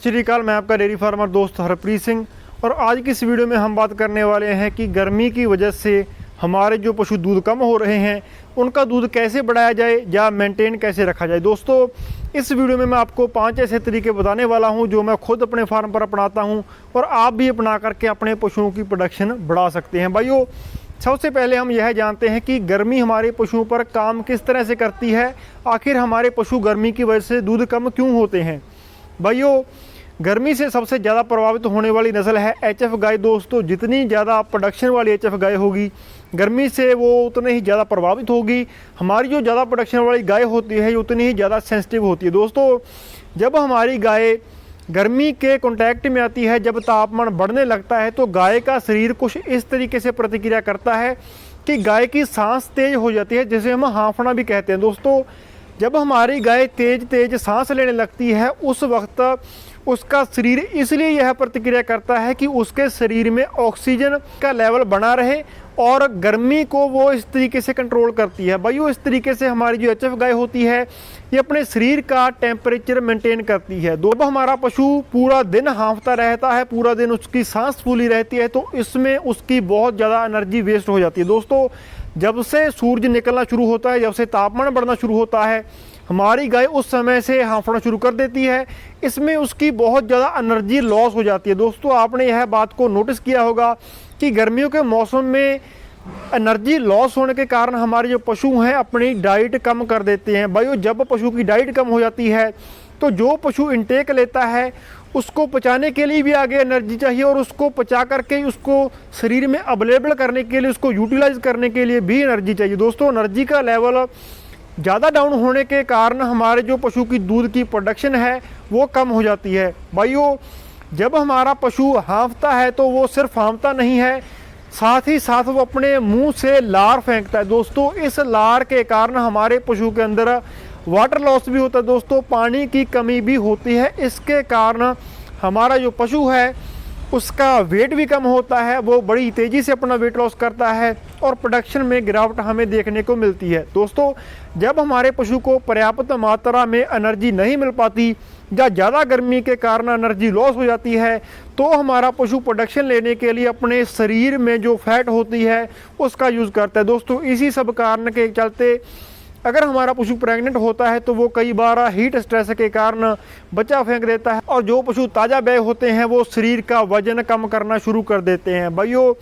सत श्री अकाल। मैं आपका डेयरी फार्मर दोस्त हरप्रीत सिंह और आज की इस वीडियो में हम बात करने वाले हैं कि गर्मी की वजह से हमारे जो पशु दूध कम हो रहे हैं उनका दूध कैसे बढ़ाया जाए या मेंटेन कैसे रखा जाए। दोस्तों, इस वीडियो में मैं आपको 5 ऐसे तरीके बताने वाला हूं जो मैं खुद अपने फार्म पर अपनाता हूं और आप भी अपना करके अपने पशुओं की प्रोडक्शन बढ़ा सकते हैं। भाइयों, सबसे पहले हम यह जानते हैं कि गर्मी हमारे पशुओं पर काम किस तरह से करती है। आखिर हमारे पशु गर्मी की वजह से दूध कम क्यों होते हैं। भाइयों, गर्मी से सबसे ज़्यादा प्रभावित होने वाली नस्ल है एचएफ गाय। दोस्तों, जितनी ज़्यादा प्रोडक्शन वाली एचएफ गाय होगी गर्मी से वो उतने ही ज़्यादा प्रभावित होगी। हमारी जो ज़्यादा प्रोडक्शन वाली गाय होती है उतनी ही ज़्यादा सेंसिटिव होती है। दोस्तों, जब हमारी गाय गर्मी के कांटेक्ट में आती है, जब तापमान बढ़ने लगता है तो गाय का शरीर कुछ इस तरीके से प्रतिक्रिया करता है कि गाय की सांस तेज हो जाती है, जिसे हम हांफना भी कहते हैं। दोस्तों, जब हमारी गाय तेज सांस लेने लगती है उस वक्त उसका शरीर इसलिए यह प्रतिक्रिया करता है कि उसके शरीर में ऑक्सीजन का लेवल बना रहे और गर्मी को वो इस तरीके से कंट्रोल करती है। भाइयों, इस तरीके से हमारी जो एचएफ गाय होती है ये अपने शरीर का टेम्परेचर मेंटेन करती है। जब हमारा पशु पूरा दिन हाँफता रहता है, पूरा दिन उसकी सांस फूली रहती है, तो इसमें उसकी बहुत ज़्यादा एनर्जी वेस्ट हो जाती है। दोस्तों, जब से सूरज निकलना शुरू होता है, जब से तापमान बढ़ना शुरू होता है, हमारी गाय उस समय से हाँफना शुरू कर देती है। इसमें उसकी बहुत ज़्यादा एनर्जी लॉस हो जाती है। दोस्तों, आपने यह बात को नोटिस किया होगा कि गर्मियों के मौसम में एनर्जी लॉस होने के कारण हमारे जो पशु हैं अपनी डाइट कम कर देते हैं। भाइयों, जब पशु की डाइट कम हो जाती है तो जो पशु इनटेक लेता है उसको पचाने के लिए भी आगे एनर्जी चाहिए और उसको पचा करके उसको शरीर में अवेलेबल करने के लिए, उसको यूटिलाइज करने के लिए भी एनर्जी चाहिए। दोस्तों, एनर्जी का लेवल ज़्यादा डाउन होने के कारण हमारे जो पशु की दूध की प्रोडक्शन है वो कम हो जाती है। भाइयों, जब हमारा पशु हाँफता है तो वो सिर्फ हाँफता नहीं है, साथ ही साथ वो अपने मुंह से लार फेंकता है। दोस्तों, इस लार के कारण हमारे पशु के अंदर वाटर लॉस भी होता है। दोस्तों, पानी की कमी भी होती है। इसके कारण हमारा जो पशु है उसका वेट भी कम होता है, वो बड़ी तेज़ी से अपना वेट लॉस करता है और प्रोडक्शन में गिरावट हमें देखने को मिलती है। दोस्तों, जब हमारे पशु को पर्याप्त मात्रा में एनर्जी नहीं मिल पाती या ज़्यादा गर्मी के कारण एनर्जी लॉस हो जाती है तो हमारा पशु प्रोडक्शन लेने के लिए अपने शरीर में जो फैट होती है उसका यूज़ करता है। दोस्तों, इसी सब कारण के चलते अगर हमारा पशु प्रेग्नेंट होता है तो वो कई बार हीट स्ट्रेस के कारण बच्चा फेंक देता है और जो पशु ताज़ा ब्याए होते हैं वो शरीर का वजन कम करना शुरू कर देते हैं। भाइयों,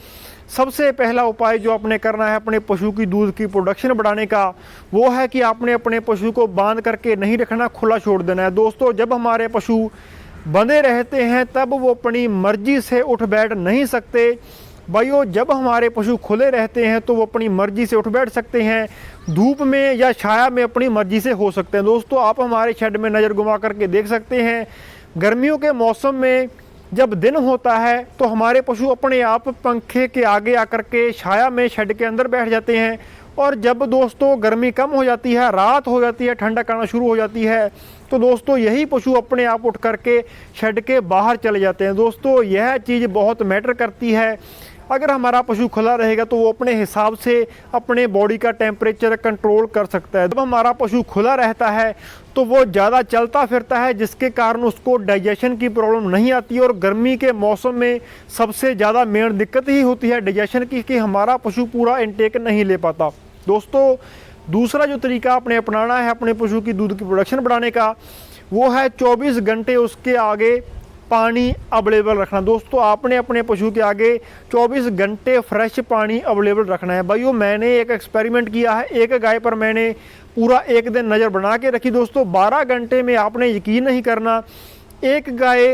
सबसे पहला उपाय जो आपने करना है अपने पशु की दूध की प्रोडक्शन बढ़ाने का, वो है कि आपने अपने पशु को बांध करके नहीं रखना, खुला छोड़ देना है। दोस्तों, जब हमारे पशु बंधे रहते हैं तब वो अपनी मर्जी से उठ बैठ नहीं सकते। भाइयों, जब हमारे पशु खुले रहते हैं तो वो अपनी मर्जी से उठ बैठ सकते हैं, धूप में या छाया में अपनी मर्जी से हो सकते हैं। दोस्तों, आप हमारे शेड में नज़र घुमा करके देख सकते हैं, गर्मियों के मौसम में जब दिन होता है तो हमारे पशु अपने आप पंखे के आगे आकर के छाया में शेड के अंदर बैठ जाते हैं और जब दोस्तों गर्मी कम हो जाती है, रात हो जाती है, ठंडक आना शुरू हो जाती है तो दोस्तों यही पशु अपने आप उठ करके शेड के बाहर चले जाते हैं। दोस्तों, यह चीज़ बहुत मैटर करती है। अगर हमारा पशु खुला रहेगा तो वो अपने हिसाब से अपने बॉडी का टेम्परेचर कंट्रोल कर सकता है। जब हमारा पशु खुला रहता है तो वो ज़्यादा चलता फिरता है, जिसके कारण उसको डाइजेशन की प्रॉब्लम नहीं आती और गर्मी के मौसम में सबसे ज़्यादा मेन दिक्कत ही होती है डाइजेशन की, कि हमारा पशु पूरा इनटेक नहीं ले पाता। दोस्तों, दूसरा जो तरीका आपने अपनाना है अपने पशु की दूध की प्रोडक्शन बढ़ाने का, वो है 24 घंटे उसके आगे पानी अवेलेबल रखना। दोस्तों, आपने अपने पशु के आगे 24 घंटे फ्रेश पानी अवेलेबल रखना है। भाइयों, मैंने एक एक्सपेरिमेंट किया है, एक गाय पर मैंने पूरा एक दिन नज़र बना के रखी। दोस्तों, 12 घंटे में आपने यकीन नहीं करना, एक गाय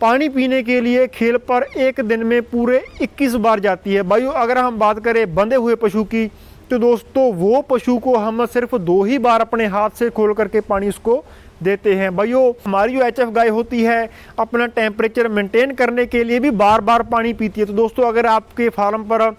पानी पीने के लिए खेल पर एक दिन में पूरे 21 बार जाती है। भाइयों, अगर हम बात करें बंधे हुए पशु की तो दोस्तों वो पशु को हम सिर्फ 2 ही बार अपने हाथ से खोल करके पानी उसको देते हैं। भाइयों, हमारी जो एचएफ गाय होती है अपना टेम्परेचर मेंटेन करने के लिए भी बार बार पानी पीती है। तो दोस्तों, अगर आपके फार्म पर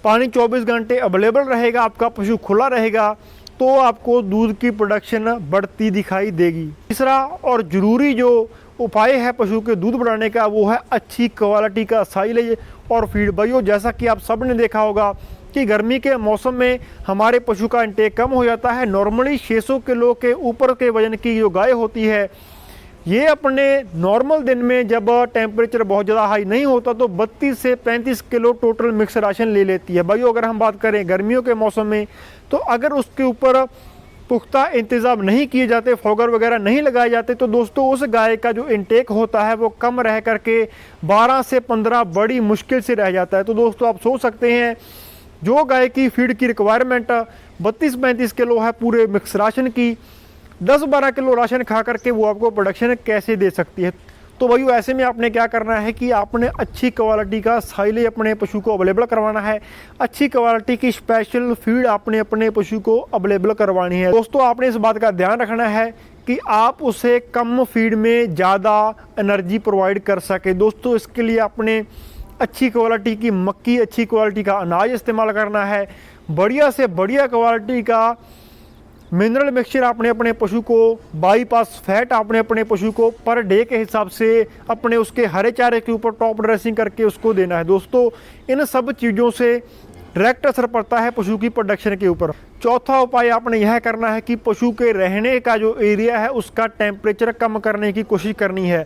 पानी 24 घंटे अवेलेबल रहेगा, आपका पशु खुला रहेगा, तो आपको दूध की प्रोडक्शन बढ़ती दिखाई देगी। तीसरा और ज़रूरी जो उपाय है पशु के दूध बढ़ाने का, वो है अच्छी क्वालिटी का साइलेज और फीड। भाइयों, जैसा कि आप सब ने देखा होगा कि गर्मी के मौसम में हमारे पशु का इंटेक कम हो जाता है। नॉर्मली 600 किलो के ऊपर के वजन की जो गाय होती है ये अपने नॉर्मल दिन में जब टेम्परेचर बहुत ज़्यादा हाई नहीं होता तो 32 से 35 किलो टोटल मिक्स राशन ले लेती है। भाइयों अगर हम बात करें गर्मियों के मौसम में, तो अगर उसके ऊपर पुख्ता इंतज़ाम नहीं किए जाते, फॉगर वगैरह नहीं लगाए जाते, तो दोस्तों उस गाय का जो इनटेक होता है वो कम रह करके 12 से 15 बड़ी मुश्किल से रह जाता है। तो दोस्तों आप सोच सकते हैं जो गाय की फीड की रिक्वायरमेंट 32-35 किलो है पूरे मिक्स राशन की, 10-12 किलो राशन खा करके वो आपको प्रोडक्शन कैसे दे सकती है। तो भाई ऐसे में आपने क्या करना है कि आपने अच्छी क्वालिटी का साइलेज अपने पशु को अवेलेबल करवाना है, अच्छी क्वालिटी की स्पेशल फीड आपने अपने पशु को अवेलेबल करवानी है। दोस्तों आपने इस बात का ध्यान रखना है कि आप उसे कम फीड में ज़्यादा एनर्जी प्रोवाइड कर सके। दोस्तों इसके लिए आपने अच्छी क्वालिटी की मक्की, अच्छी क्वालिटी का अनाज इस्तेमाल करना है, बढ़िया से बढ़िया क्वालिटी का मिनरल मिक्सचर आपने अपने पशु को, बाईपास फैट आपने अपने पशु को पर डे के हिसाब से अपने उसके हरे चारे के ऊपर टॉप ड्रेसिंग करके उसको देना है। दोस्तों इन सब चीज़ों से डायरेक्ट असर पड़ता है पशु की प्रोडक्शन के ऊपर। चौथा उपाय आपने यह करना है कि पशु के रहने का जो एरिया है उसका टेम्परेचर कम करने की कोशिश करनी है।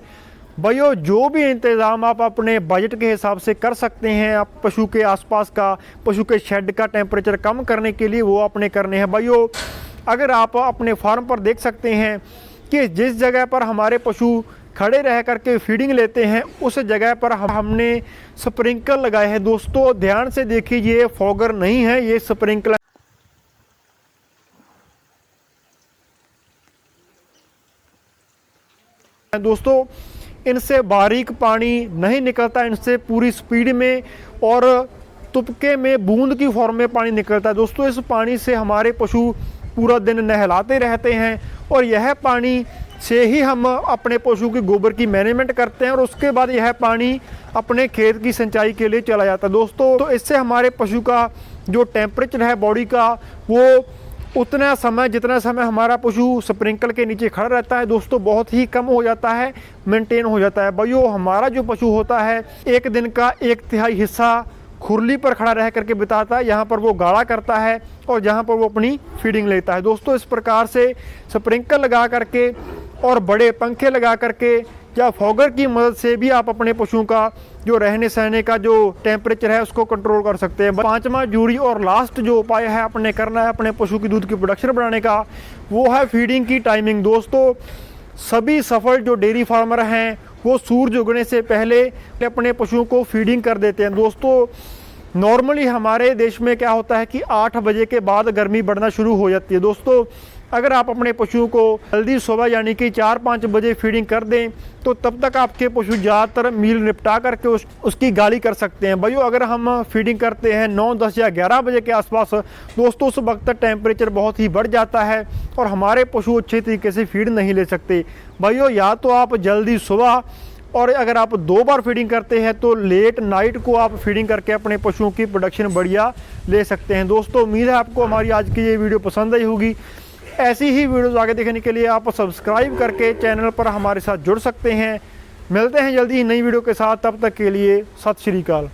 भाइयों जो भी इंतज़ाम आप अपने बजट के हिसाब से कर सकते हैं, आप पशु के आसपास का, पशु के शेड का टेम्परेचर कम करने के लिए वो आपने करने हैं। भाइयों अगर आप अपने फार्म पर देख सकते हैं कि जिस जगह पर हमारे पशु खड़े रह करके फीडिंग लेते हैं उस जगह पर हमने स्प्रिंकल लगाए हैं। दोस्तों ध्यान से देखिए, ये फॉगर नहीं है, ये स्प्रिंकल। दोस्तों इनसे बारीक पानी नहीं निकलता, इनसे पूरी स्पीड में और तुपके में बूंद की फॉर्म में पानी निकलता है। दोस्तों इस पानी से हमारे पशु पूरा दिन नहलाते रहते हैं और यह पानी से ही हम अपने पशु की गोबर की मैनेजमेंट करते हैं और उसके बाद यह पानी अपने खेत की सिंचाई के लिए चला जाता है। दोस्तों तो इससे हमारे पशु का जो टेम्परेचर है बॉडी का वो उतना समय, जितना समय हमारा पशु स्प्रिंकल के नीचे खड़ा रहता है दोस्तों बहुत ही कम हो जाता है, मेंटेन हो जाता है। भाइयों हमारा जो पशु होता है एक दिन का 1/3 हिस्सा खुरली पर खड़ा रह करके बिताता है, यहाँ पर वो गाढ़ा करता है और जहाँ पर वो अपनी फीडिंग लेता है। दोस्तों इस प्रकार से स्प्रिंकल लगा करके और बड़े पंखे लगा करके या फॉगर की मदद से भी आप अपने पशुओं का जो रहने सहने का जो टेम्परेचर है उसको कंट्रोल कर सकते हैं। पांचवा जरूरी और लास्ट जो उपाय है आपने करना है अपने पशु की दूध की प्रोडक्शन बढ़ाने का, वो है फीडिंग की टाइमिंग। दोस्तों सभी सफल जो डेयरी फार्मर हैं वो सूरज उगने से पहले अपने पशुओं को फीडिंग कर देते हैं। दोस्तों नॉर्मली हमारे देश में क्या होता है कि 8 बजे के बाद गर्मी बढ़ना शुरू हो जाती है। दोस्तों अगर आप अपने पशुओं को जल्दी सुबह यानी कि 4-5 बजे फीडिंग कर दें तो तब तक आपके पशु ज़्यादातर मील निपटा करके उसकी गाली कर सकते हैं। भाइयों अगर हम फीडिंग करते हैं 9, 10 या 11 बजे के आसपास दोस्तों उस वक्त टेम्परेचर बहुत ही बढ़ जाता है और हमारे पशु अच्छे तरीके से फीड नहीं ले सकते। भाइयों या तो आप जल्दी सुबह और अगर आप 2 बार फीडिंग करते हैं तो लेट नाइट को आप फीडिंग करके अपने पशुओं की प्रोडक्शन बढ़िया ले सकते हैं। दोस्तों उम्मीद है आपको हमारी आज की ये वीडियो पसंद आई होगी। ऐसी ही वीडियोस आगे देखने के लिए आप सब्सक्राइब करके चैनल पर हमारे साथ जुड़ सकते हैं। मिलते हैं जल्दी ही नई वीडियो के साथ, तब तक के लिए सत श्री अकाल।